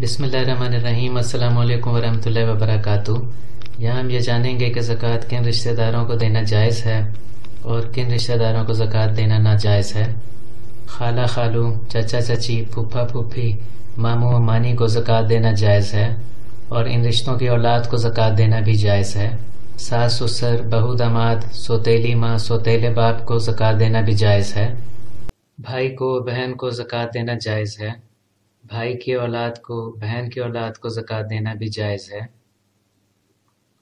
بسم اللہ الرحمن الرحیم۔ السلام علیکم ورحمۃ اللہ وبرکاتہ۔ یہاں ہم یہ جانیں گے کہ زکوٰۃ کن رشتہ داروں کو دینا جائز ہے اور کن رشتہ داروں کو زکوٰۃ دینا ناجائز ہے۔ خالہ خالو، چچا چچی، پھپھا پھوپھی، ماموں ممانی کو زکوٰۃ دینا جائز ہے اور ان رشتوں کی اولاد کو زکوٰۃ دینا بھی جائز ہے۔ ساس سسر، بہو داماد، سوتیلی ماں، سوتیلے باپ کو زکوٰۃ دینا بھی جائز ہے۔ بھائی کو، بہن کو زکوٰۃ دینا جائز ہے۔ بھائی کی اولاد کو، بہن کی اولاد کو زکوٰۃ دینا بھی جائز ہے۔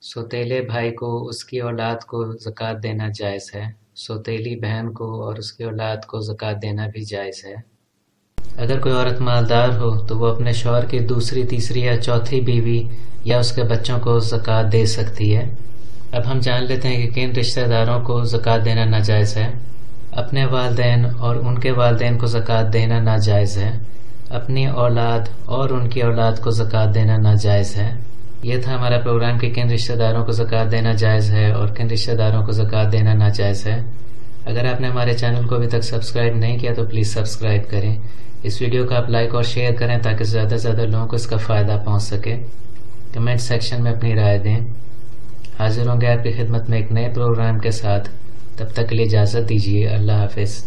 سوتیلے بھائی کو، اس کی اولاد کو زکوٰۃ دینا جائز ہے۔ سوتیلی بہن کو اور اس کی اولاد کو زکوٰۃ دینا بھی جائز ہے۔ اگر کوئی عورت مالدار ہو تو وہ اپنے شوہر کی دوسری، تیسری یا چوتھی بیوی یا اس کے بچوں کو زکوٰۃ دے سکتی ہے۔ اب ہم جان لیتے ہیں کہ کن رشتہ داروں کو زکوٰۃ دینا ناجائز ہے۔ اپنے والدین اور ان کے والدین کو زکوٰۃ دینا ناجائز ہے۔ اپنی اولاد اور ان کی اولاد کو زکوٰۃ دینا ناجائز ہے۔ یہ تھا ہمارا پروگرام کہ کن رشتہ داروں کو زکوٰۃ دینا جائز ہے اور کن رشتہ داروں کو زکوٰۃ دینا ناجائز ہے۔ اگر آپ نے ہمارے چینل کو ابھی تک سبسکرائب نہیں کیا تو پلیز سبسکرائب کریں۔ اس ویڈیو کو آپ لائک اور شیئر کریں تاکہ زیادہ سے زیادہ لوگوں کو اس کا فائدہ پہنچ سکے۔ کمنٹ سیکشن میں اپنی رائے دیں۔ حاضر ہوں گے آپ کی خدمت میں ایک نئے پروگرام کے ساتھ۔ تب تک کے لیے اجازت دیجیے۔ اللہ حافظ۔